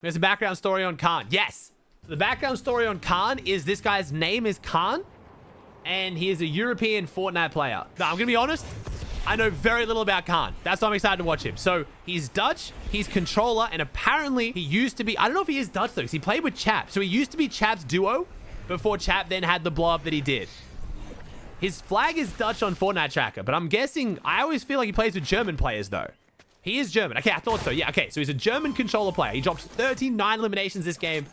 There's a background story on Kaan. Yes. The background story on Kaan is this guy's name is Kaan, and he is a European Fortnite player. Now, I'm going to be honest. I know very little about Kaan. That's why I'm excited to watch him. So he's Dutch, he's controller, and apparently he used to be, I don't know if he is Dutch though, because he played with Chap. So he used to be Chap's duo before Chap then had the blow up that he did. His flag is Dutch on Fortnite Tracker, but I'm guessing, I always feel like he plays with German players though. He is German. Okay, I thought so. Yeah, okay. So he's a German controller player. He drops 39 eliminations this game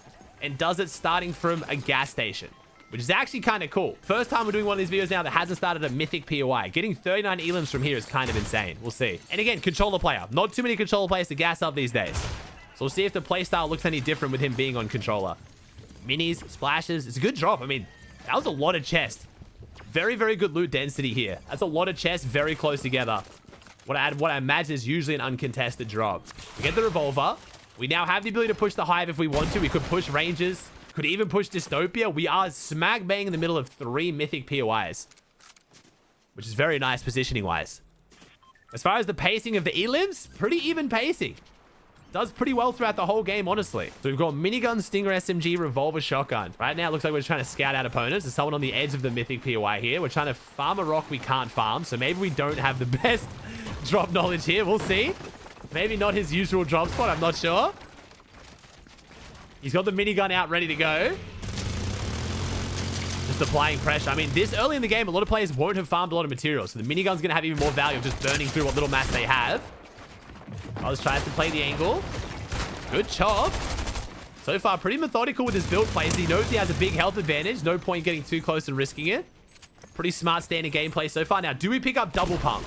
and does it starting from a gas station, which is actually kind of cool. First time we're doing one of these videos now that hasn't started a mythic POI. Getting 39 elims from here is kind of insane. We'll see. And again, controller player. Not too many controller players to gas up these days. So we'll see if the playstyle looks any different with him being on controller. Minis, splashes. It's a good drop. I mean, that was a lot of chest. Very, very good loot density here. That's a lot of chests very close together. What I imagine is usually an uncontested drop. We get the revolver. We now have the ability to push the hive if we want to. We could push ranges. Could even push dystopia. We are smack bang in the middle of 3 mythic POIs, which is very nice positioning wise. As far as the pacing of the elims, pretty even pacing. Does pretty well throughout the whole game, honestly. So we've got minigun, stinger, SMG, revolver, shotgun. Right now, it looks like we're trying to scout out opponents. There's someone on the edge of the mythic POI here. We're trying to farm a rock we can't farm. So maybe we don't have the best drop knowledge here. We'll see. Maybe not his usual drop spot. I'm not sure. He's got the minigun out ready to go. Just applying pressure. I mean, this early in the game, a lot of players won't have farmed a lot of materials. So the minigun's going to have even more value of just burning through what little mass they have. Oz tries to play the angle. Good chop. So far, pretty methodical with his build plays. He knows he has a big health advantage. No point getting too close and risking it. Pretty smart standing gameplay so far. Now, do we pick up double pump?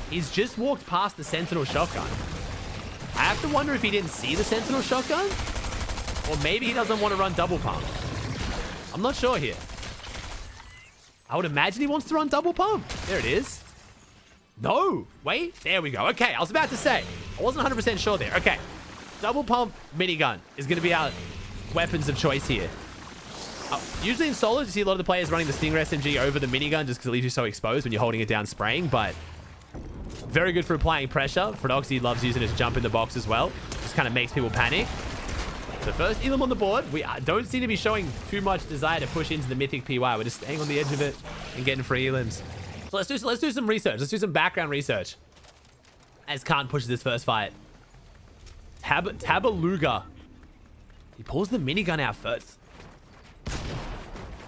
He's just walked past the Sentinel shotgun. I have to wonder if he didn't see the Sentinel shotgun. Or maybe he doesn't want to run double pump. I'm not sure here. I would imagine he wants to run double pump. There it is. No. Wait. There we go. Okay. I was about to say. I wasn't 100% sure there. Okay. Double pump minigun is going to be our weapons of choice here. Usually in solos, you see a lot of the players running the Stinger SMG over the minigun just because it leaves you so exposed when you're holding it down spraying. But very good for applying pressure. Frodoxy loves using his jump in the box as well. Just kind of makes people panic. The first elim on the board. We don't seem to be showing too much desire to push into the mythic PY. We're just staying on the edge of it and getting free elims. So let's do some research. Let's do some background research as Kaan pushes this first fight. Tabaluga. He pulls the minigun out first.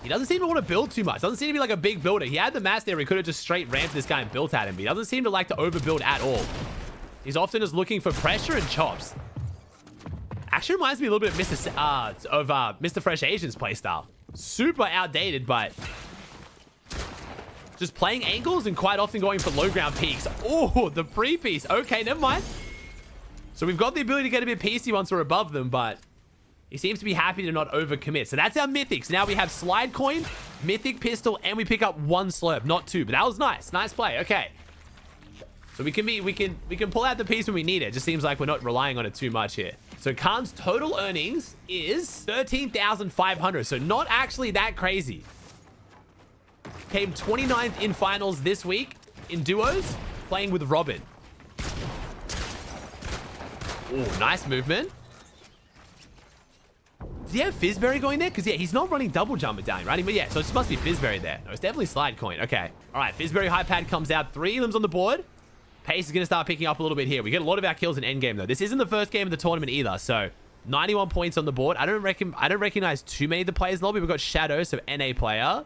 He doesn't seem to want to build too much. Doesn't seem to be like a big builder. He had the mass there. He could have just straight ramped this guy and built at him. But he doesn't seem to like to overbuild at all. He's often just looking for pressure and chops. Actually reminds me a little bit of Mr. Fresh Asian's playstyle. Super outdated, but just playing angles and quite often going for low ground peaks. Oh, the pre-piece. Okay, never mind. So we've got the ability to get a bit piecey once we're above them, but he seems to be happy to not overcommit. So that's our mythics. Now we have slide coin, mythic pistol, and we pick up 1 slurp, not 2. But that was nice. Nice play. Okay. So we can pull out the piece when we need it. Just seems like we're not relying on it too much here. So Kaan's total earnings is 13,500. So not actually that crazy. Came 29th in finals this week in duos, playing with Robin. Oh, nice movement. Does he have Fizzberry going there? Because, yeah, he's not running double jump medallion, right? But, yeah, so it must be Fizzberry there. No, it's definitely slide coin. Okay. All right, Fizzberry high pad comes out. 3 elims on the board. Pace is going to start picking up a little bit here. We get a lot of our kills in endgame, though. This isn't the first game of the tournament either, so 91 points on the board. I don't recognize too many of the players in the lobby. We've got Shadow, so NA player.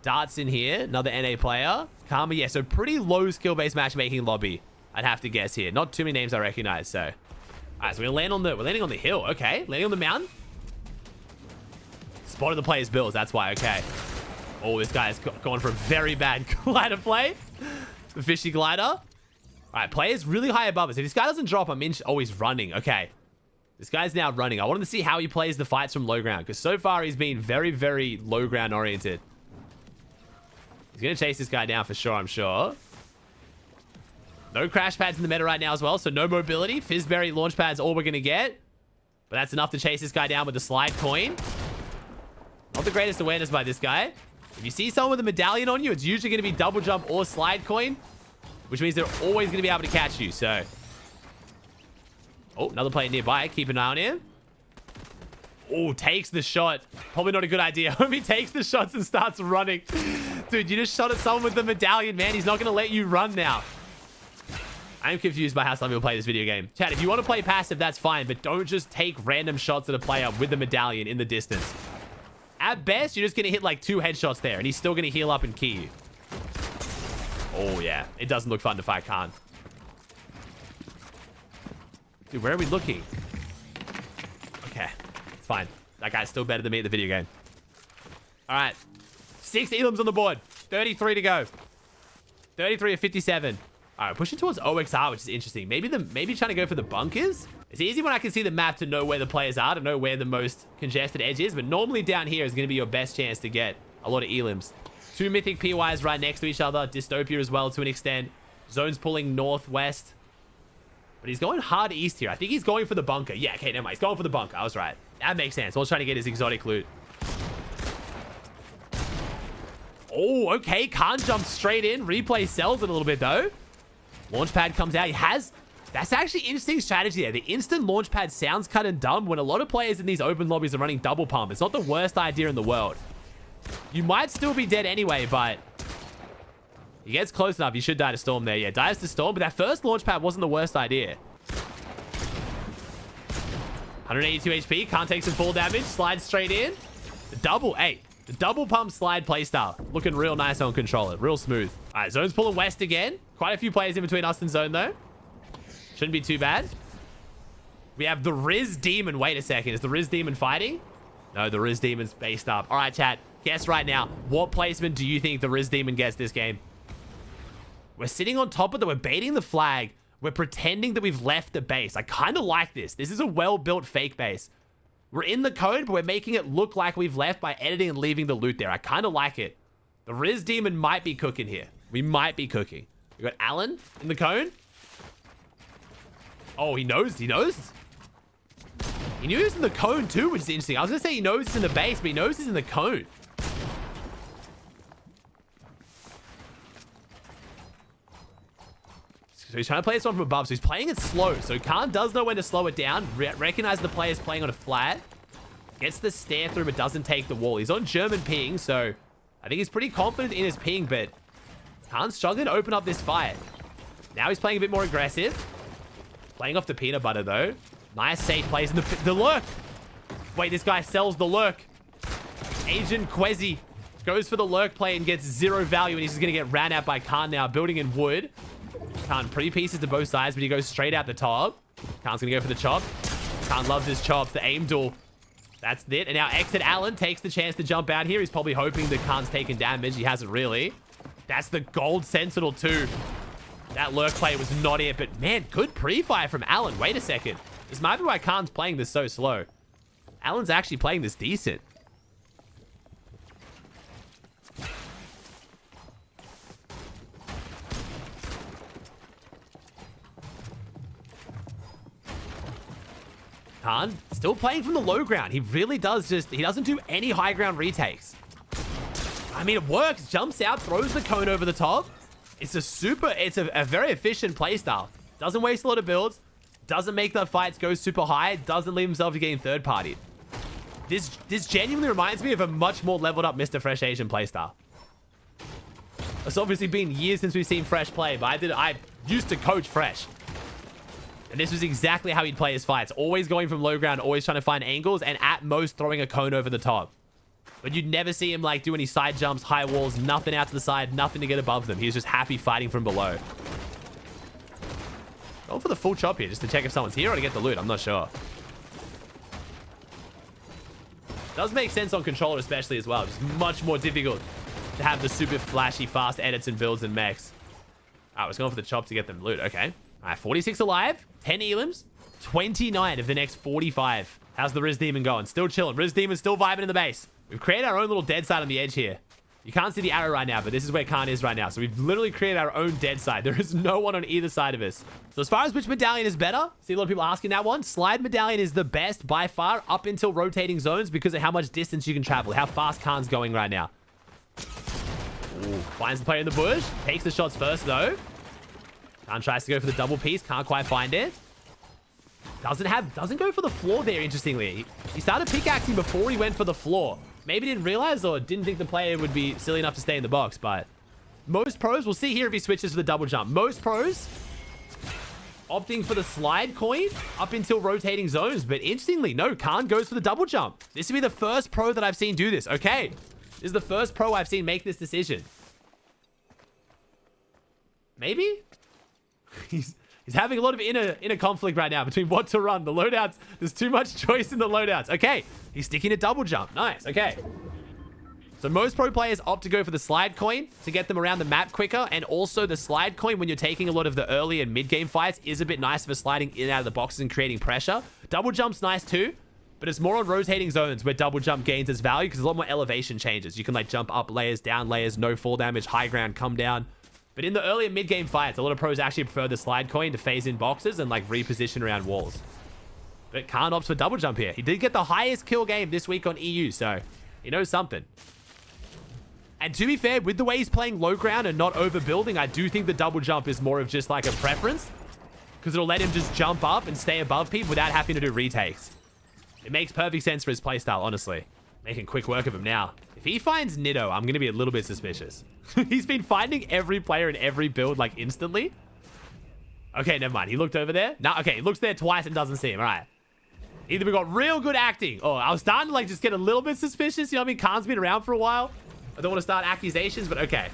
Darts in here, another NA player. Karma, yeah, so pretty low skill-based matchmaking lobby, I'd have to guess here. Not too many names I recognize, so. All right, so we're landing on the hill. Okay, landing on the mountain. Spotted the player's builds, that's why. Okay. Oh, this guy's gone for a very bad glider play. The fishy glider. All right, player's really high above us. If this guy doesn't drop, I'm in. Oh, he's running. Okay. This guy's now running. I wanted to see how he plays the fights from low ground, because so far he's been very, very low ground oriented. He's going to chase this guy down for sure, I'm sure. No crash pads in the meta right now as well, so no mobility. Fizzberry launch pads all we're going to get. But that's enough to chase this guy down with the slide coin. Not the greatest awareness by this guy. If you see someone with a medallion on you, it's usually going to be double jump or slide coin, which means they're always going to be able to catch you, so. Oh, another player nearby. Keep an eye on him. Oh, takes the shot. Probably not a good idea. Homie takes the shots and starts running. Dude, you just shot at someone with the medallion, man. He's not going to let you run now. I'm confused by how some people play this video game. Chat, if you want to play passive, that's fine, but don't just take random shots at a player with the medallion in the distance. At best, you're just going to hit like 2 headshots there, and he's still going to heal up and key you. Oh, yeah. It doesn't look fun to fight Kaan. Dude, where are we looking? Okay. It's fine. That guy's still better than me at the video game. All right. 6 elims on the board. 33 to go. 33 of 57. All right, pushing towards OXR, which is interesting. Maybe trying to go for the bunkers. It's easy when I can see the map to know where the players are, to know where the most congested edge is. But normally down here is going to be your best chance to get a lot of elims. 2 mythic PYs right next to each other. Dystopia as well to an extent. Zone's pulling northwest. But he's going hard east here. I think he's going for the bunker. Yeah, okay, never mind. He's going for the bunker. I was right. That makes sense. I was trying to get his exotic loot. Oh, okay. Kaan jumps straight in. Replay sells it a little bit, though. Launchpad comes out. He has... That's actually interesting strategy there. The instant launchpad sounds kind of dumb when a lot of players in these open lobbies are running double pump. It's not the worst idea in the world. You might still be dead anyway, but... He gets close enough. You should die to Storm there. Yeah, dies to Storm, but that first launchpad wasn't the worst idea. 182 HP. Can't take some full damage. Slides straight in. The double... Hey, the double pump slide playstyle. Looking real nice on controller. Real smooth. All right, Zone's pulling west again. Quite a few players in between us and Zone, though. Shouldn't be too bad. We have the Riz Demon. Wait a second. Is the Riz Demon fighting? No, the Riz Demon's based up. All right, chat. Guess right now. What placement do you think the Riz Demon gets this game? We're sitting on top of the... We're baiting the flag. We're pretending that we've left the base. I kind of like this. This is a well-built fake base. We're in the code, but we're making it look like we've left by editing and leaving the loot there. I kind of like it. The Riz Demon might be cooking here. We might be cooking. We got Alan in the cone. Oh, he knows. He knows. He knew he was in the cone too, which is interesting. I was going to say he knows he's in the base, but he knows he's in the cone. So he's trying to play this one from above. So he's playing it slow. So Kaan does know when to slow it down. Recognize the player's playing on a flat. Gets the stare through, but doesn't take the wall. He's on German ping, so I think he's pretty confident in his ping, but Kaan's struggling to open up this fight. Now he's playing a bit more aggressive. Playing off the peanut butter, though. Nice safe plays in the lurk. Wait, this guy sells the lurk. Agent Quezzy goes for the lurk play and gets 0 value, and he's just going to get ran out by Kaan now. Building in wood. Kaan pretty pieces to both sides, but he goes straight out the top. Kaan's going to go for the chop. Kaan loves his chops. The aim duel. That's it. And now Exit Allen takes the chance to jump out here. He's probably hoping that Kaan's taken damage. He hasn't really. That's the gold Sentinel too. That lurk play was not it, but man, good pre-fire from Allen. Wait a second. This might be why Kaan's playing this so slow. Allen's actually playing this decent. Kaan still playing from the low ground. He really does he doesn't do any high ground retakes. I mean, it works. Jumps out, throws the cone over the top. It's a very efficient playstyle. Doesn't waste a lot of builds. Doesn't make the fights go super high. Doesn't leave himself to getting third party. This genuinely reminds me of a much more leveled up Mr. Fresh Asian playstyle. It's obviously been years since we've seen Fresh play, but I used to coach Fresh. And this was exactly how he'd play his fights. Always going from low ground, always trying to find angles, and at most throwing a cone over the top. But you'd never see him like do any side jumps, high walls, nothing out to the side, nothing to get above them. He was just happy fighting from below. Going for the full chop here just to check if someone's here or to get the loot. I'm not sure. Does make sense on controller especially as well. Just much more difficult to have the super flashy, fast edits and builds and mechs. All right, I was going for the chop to get them loot. Okay. All right, 46 alive, 10 elims, 29 of the next 45. How's the Riz Demon going? Still chilling. Riz Demon's still vibing in the base. We've created our own little dead side on the edge here. You can't see the arrow right now, but this is where Kaan is right now. So we've literally created our own dead side. There is no one on either side of us. So as far as which medallion is better, see a lot of people asking that one. Slide medallion is the best by far up until rotating zones because of how much distance you can travel, how fast Kaan's going right now. Ooh, finds the player in the bush. Takes the shots first, though. Kaan tries to go for the double piece. Can't quite find it. Doesn't go for the floor there, interestingly. He started pickaxing before he went for the floor. Maybe didn't realize or didn't think the player would be silly enough to stay in the box, but most pros, we'll see here if he switches to the double jump. Most pros opting for the slide coin up until rotating zones, but interestingly, no, Kaan goes for the double jump. This would be the first pro that I've seen do this. Okay, this is the first pro I've seen make this decision. Maybe? He's having a lot of inner conflict right now between what to run. The loadouts, there's too much choice in the loadouts. Okay, he's sticking to double jump. Nice, okay. So most pro players opt to go for the slide coin to get them around the map quicker. And also the slide coin, when you're taking a lot of the early and mid-game fights, is a bit nice for sliding in and out of the boxes and creating pressure. Double jump's nice too, but it's more on rotating zones where double jump gains its value because there's a lot more elevation changes. You can like jump up layers, down layers, no fall damage, high ground, come down. But in the early and mid-game fights, a lot of pros actually prefer the slide coin to phase in boxes and like reposition around walls. But Kaan opts for double jump here. He did get the highest kill game this week on EU, so he knows something. And to be fair, with the way he's playing low ground and not overbuilding, I do think the double jump is more of just like a preference because it'll let him just jump up and stay above people without having to do retakes. It makes perfect sense for his playstyle, honestly. Making quick work of him now. If he finds Nitto, I'm going to be a little bit suspicious. He's been finding every player in every build like instantly. Okay, never mind. He looked over there. No, okay, he looks there twice and doesn't see him. All right. Either we got real good acting. Oh, I was starting to like just get a little bit suspicious. You know what I mean? Kaan's been around for a while. I don't want to start accusations, but okay.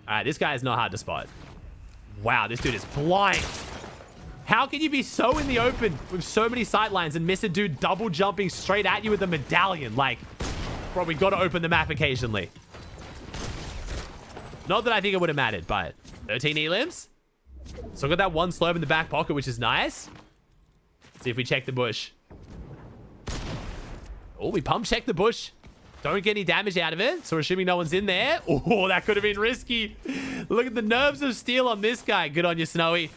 All right, this guy is not hard to spot. Wow, this dude is blind. How can you be so in the open with so many sightlines and miss a dude double jumping straight at you with a medallion? Like, bro, we got to open the map occasionally. Not that I think it would have mattered, but 13 elims. So I got that one slope in the back pocket, which is nice. Let's see if we check the bush. Oh, we pump check the bush. Don't get any damage out of it. So we're assuming no one's in there. Oh, that could have been risky. Look at the nerves of steel on this guy. Good on you, Snowy.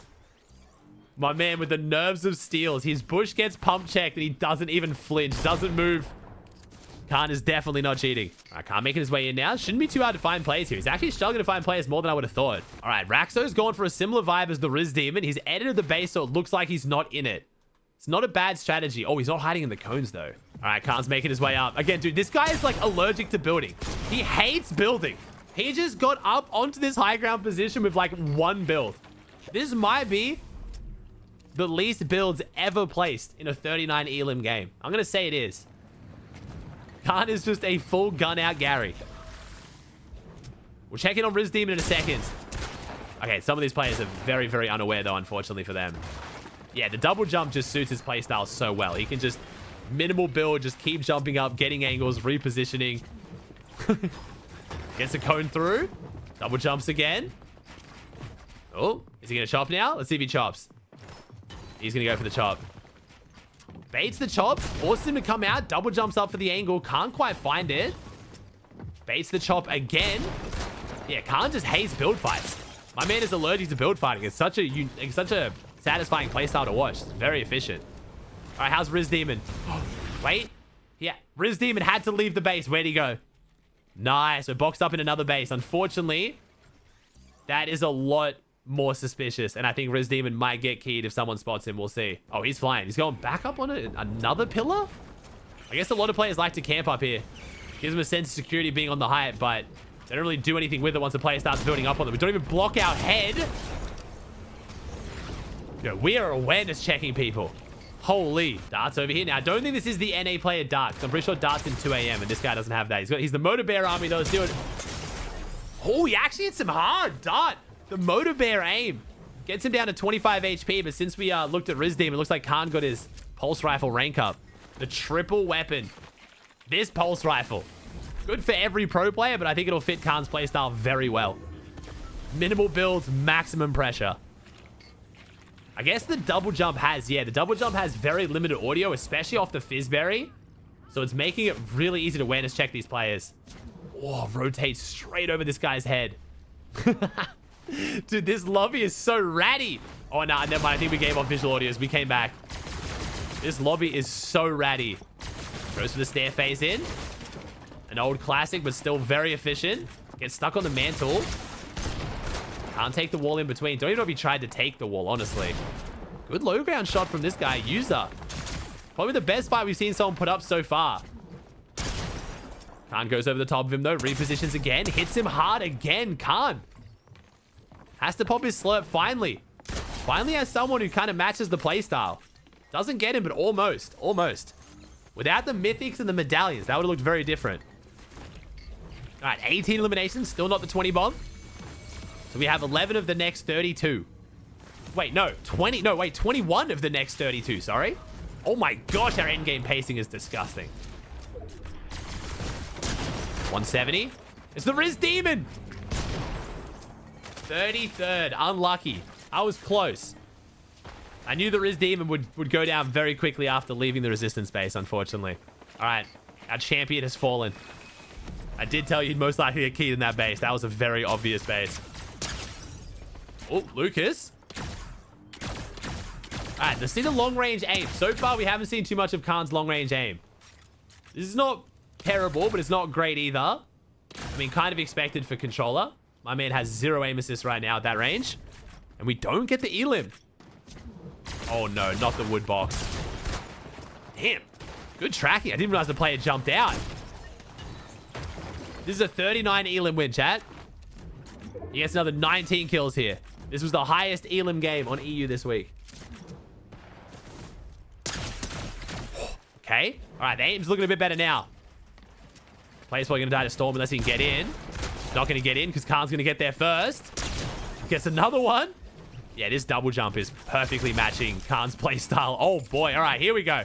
My man with the nerves of steel. His bush gets pump checked and he doesn't even flinch. Doesn't move. Kaan is definitely not cheating. All right, Kaan making his way in now. Shouldn't be too hard to find players here. He's actually struggling to find players more than I would have thought. All right, Raxo's gone for a similar vibe as the Riz Demon. He's edited the base so it looks like he's not in it. It's not a bad strategy. Oh, he's not hiding in the cones, though. All right, Kaan's making his way up. Again, dude, this guy is, like, allergic to building. He hates building. He just got up onto this high ground position with, like, one build. This might be the least builds ever placed in a 39 elim game. I'm going to say it is. Kaan is just a full gun-out Gary. We'll check in on Riz Demon in a second. Okay, some of these players are very, very unaware, though, unfortunately for them. Yeah, the double jump just suits his playstyle so well. He can just minimal build, just keep jumping up, getting angles, repositioning. Gets a cone through. Double jumps again. Oh, is he going to chop now? Let's see if he chops. He's going to go for the chop. Baits the chop. Forces him to come out. Double jumps up for the angle. Can't quite find it. Baits the chop again. Yeah, Kaan just hates build fights. My man is allergic to build fighting. It's such a satisfying playstyle to watch. It's very efficient. All right, how's Riz Demon? Wait. Yeah, Riz Demon had to leave the base. Where'd he go? Nice. We're boxed up in another base. Unfortunately, that is a lot more suspicious. And I think Riz Demon might get keyed if someone spots him. We'll see. Oh, he's flying. He's going back up on another pillar? I guess a lot of players like to camp up here. Gives them a sense of security being on the height, but they don't really do anything with it once the player starts building up on them. We don't even block our head. Yo, we are awareness checking people. Holy. Dart's over here. Now, I don't think this is the NA player Dart. I'm pretty sure Dart's in 2 a.m. and this guy doesn't have that. He's the Motor Bear army, though. Dude. Oh, he actually hit some hard. Dart. The Motor Bear aim. Gets him down to 25 HP, but since we looked at Riz Demon, it looks like Kaan got his pulse rifle rank up. The triple weapon. This pulse rifle. Good for every pro player, but I think it'll fit Kaan's playstyle very well. Minimal builds, maximum pressure. I guess the double jump has, the double jump has very limited audio, especially off the Fizzberry. So it's making it really easy to awareness check these players. Oh, rotates straight over this guy's head. Dude, this lobby is so ratty. Oh, no, never mind. I think we gave off visual audios. We came back. This lobby is so ratty. Goes for the stair phase in. An old classic, but still very efficient. Gets stuck on the mantle. Can't take the wall in between. Don't even know if he tried to take the wall, honestly. Good low ground shot from this guy, User. Probably the best fight we've seen someone put up so far. Kaan goes over the top of him, though. Repositions again. Hits him hard again. Kaan has to pop his slurp finally. Finally has someone who kind of matches the playstyle. Doesn't get him, but almost. Almost. Without the mythics and the medallions, that would have looked very different. All right, 18 eliminations. Still not the 20 bomb. So we have 11 of the next 32. Wait, no. 20. No, wait. 21 of the next 32. Sorry. Oh my gosh, our endgame pacing is disgusting. 170. It's the Riz Demon. 33rd. Unlucky. I was close. I knew the Riz Demon would go down very quickly after leaving the resistance base, unfortunately. All right. Our champion has fallen. I did tell you he'd most likely get keyed in that base. That was a very obvious base. Oh, Lucas. All right, let's see the long-range aim. So far, we haven't seen too much of Kaan's long-range aim. This is not terrible, but it's not great either. I mean, kind of expected for controller. My man has 0 aim assist right now at that range. And we don't get the elim. Oh, no, not the wood box. Damn. Good tracking. I didn't realize the player jumped out. This is a 39 elim win, chat. He gets another 19 kills here. This was the highest elim game on EU this week. Okay. All right, the aim's looking a bit better now. Player's probably going to die to Storm unless he can get in. Not going to get in because Kaan's going to get there first. Gets another one. Yeah, this double jump is perfectly matching Kaan's playstyle. Oh, boy. All right, here we go.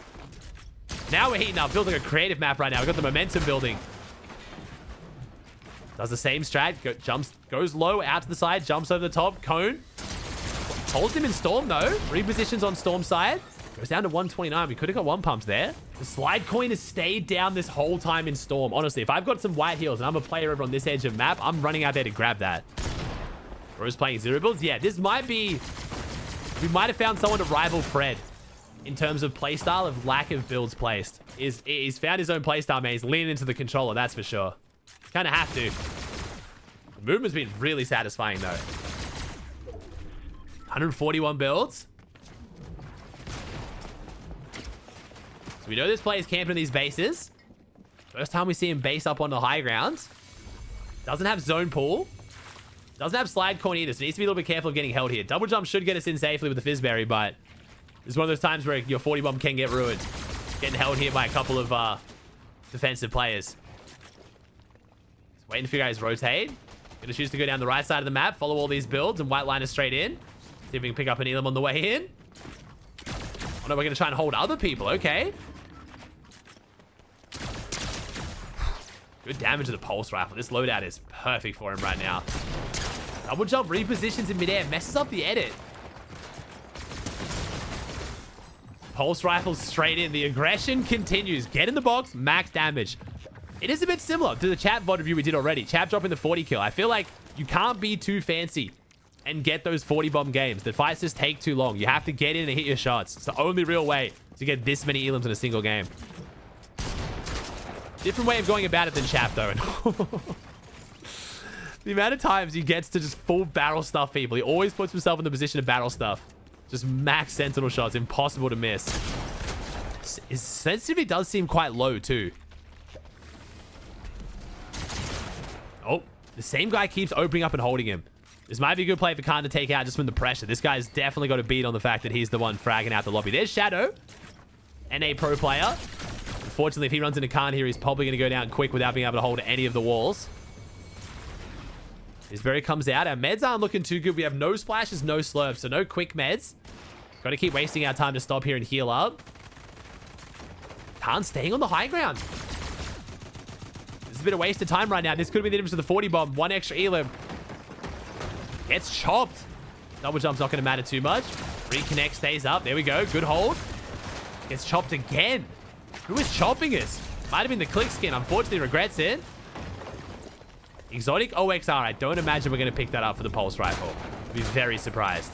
Now we're heating up. Building a creative map right now. We've got the momentum building. Does the same strat. Goes low, out to the side. Jumps over the top. Cone. Holds him in Storm, though. Repositions on Storm side. Goes down to 129. We could have got one pumps there. The slide coin has stayed down this whole time in Storm. Honestly, if I've got some white heals and I'm a player over on this edge of map, I'm running out there to grab that. Rose playing 0 builds. Yeah, this might be... We might have found someone to rival Fred in terms of playstyle of lack of builds placed. He's found his own playstyle, man. He's leaning into the controller, that's for sure. Kind of have to. The movement's been really satisfying, though. 141 builds. We know this player's camping in these bases. First time we see him base up on the high ground. Doesn't have zone pool. Doesn't have slide coin either, so needs to be a little bit careful of getting held here. Double jump should get us in safely with the Fizzberry, but this is one of those times where your 40 bomb can get ruined. Getting held here by a couple of defensive players. Just waiting to figure out his rotate. Gonna choose to go down the right side of the map, follow all these builds, and white line is straight in. See if we can pick up an elim on the way in. Oh no, we're gonna try and hold other people, okay. Good damage to the pulse rifle. This loadout is perfect for him right now. Double jump repositions in midair. Messes up the edit. Pulse rifle straight in. The aggression continues. Get in the box. Max damage. It is a bit similar to the chat VOD review we did already. Chap dropping the 40 kill. I feel like you can't be too fancy and get those 40 bomb games. The fights just take too long. You have to get in and hit your shots. It's the only real way to get this many elims in a single game. Different way of going about it than Chap, though. The amount of times he gets to just full barrel stuff people. He always puts himself in the position of barrel stuff. Just max sentinel shots. Impossible to miss. His sensitivity does seem quite low, too. Oh, the same guy keeps opening up and holding him. This might be a good play for Kaan to take out just from the pressure. This guy's definitely got a beat on the fact that he's the one fragging out the lobby. There's Shadow. NA pro player. Unfortunately, if he runs into Kaan here, he's probably going to go down quick without being able to hold any of the walls. His berry comes out. Our meds aren't looking too good. We have no splashes, no slurps, so no quick meds. Got to keep wasting our time to stop here and heal up. Kaan staying on the high ground. This is a bit of waste of time right now. This could have been the difference to the 40 bomb. One extra elim. Gets chopped. Double jump's not going to matter too much. Reconnect, stays up. There we go. Good hold. Gets chopped again. Who is chopping us? Might have been the click skin. Unfortunately, regrets it. Exotic OXR. I don't imagine we're going to pick that up for the pulse rifle. I'd be very surprised.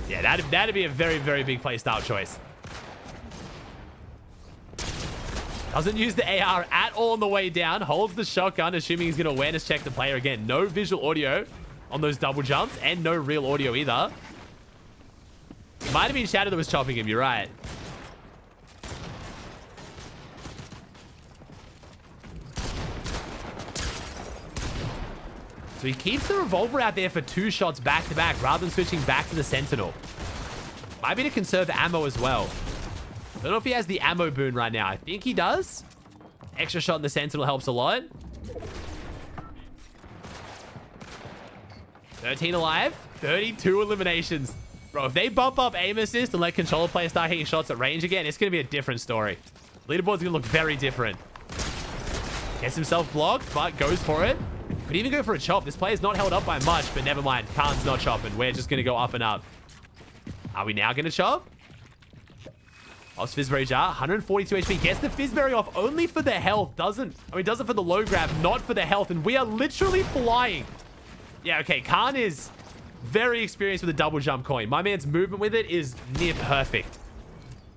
Yeah, that'd be a very, very big playstyle choice. Doesn't use the AR at all on the way down. Holds the shotgun, assuming he's going to awareness check the player again. No visual audio on those double jumps and no real audio either. It might have been Shadow that was chopping him. You're right. So he keeps the revolver out there for 2 shots back to back rather than switching back to the sentinel. Might be to conserve ammo as well. Don't know if he has the ammo boon right now. I think he does. Extra shot in the sentinel helps a lot. 13 alive. 32 eliminations. Bro, if they bump up aim assist and let controller players start hitting shots at range again, it's going to be a different story. Leaderboard's going to look very different. Gets himself blocked, but goes for it. Could even go for a chop. This player's not held up by much, but never mind. Kaan's not chopping. We're just going to go up and up. Are we now going to chop? Off Fizzberry Jar. 142 HP. Gets the Fizzberry off only for the health. Does it for the low grab, not for the health. And we are literally flying. Yeah, okay. Kaan is very experienced with a double jump coin. My man's movement with it is near perfect.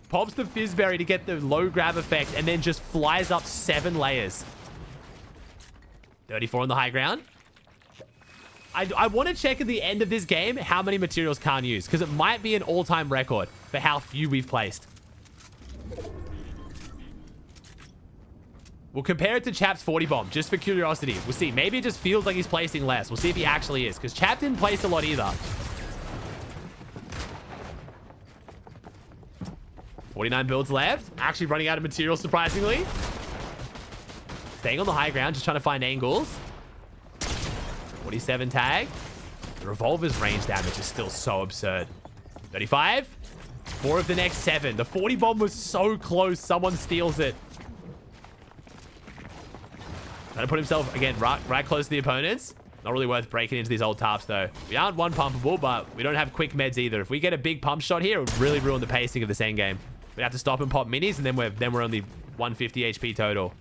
Pops the Fizzberry to get the low grab effect and then just flies up 7 layers. 34 on the high ground. I want to check at the end of this game how many materials Kaan use, because it might be an all-time record for how few we've placed. We'll compare it to Chap's 40 bomb, just for curiosity. We'll see. Maybe it just feels like he's placing less. We'll see if he actually is, because Chap didn't place a lot either. 49 builds left. Actually running out of material, surprisingly. Staying on the high ground, just trying to find angles. 47 tag. The revolver's range damage is still so absurd. 35. 4 of the next 7. The 40 bomb was so close. Someone steals it. Trying to put himself, again, right close to the opponents. Not really worth breaking into these old tarps, though. We aren't one pumpable, but we don't have quick meds either. If we get a big pump shot here, it would really ruin the pacing of this end game. We'd have to stop and pop minis, and then we're only 150 HP total.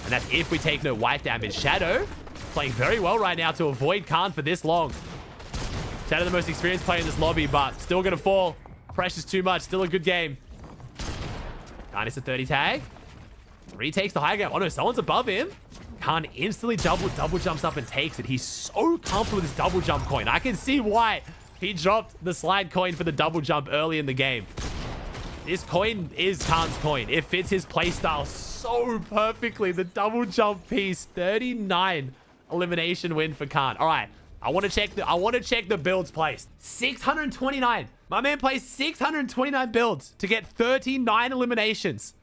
And that's if we take no white damage. Shadow playing very well right now to avoid Kaan for this long. Shadow the most experienced player in this lobby, but still going to fall. Pressure's too much. Still a good game. Kaan is a 30 tag. Retakes the high ground. Oh no, someone's above him. Kaan instantly double jumps up and takes it. He's so comfortable with his double jump coin. I can see why he dropped the slide coin for the double jump early in the game. This coin is Kaan's coin. It fits his playstyle so perfectly. The double jump piece. 39 elimination win for Kaan. All right. I want to check the builds placed. 629. My man placed 629 builds to get 39 eliminations.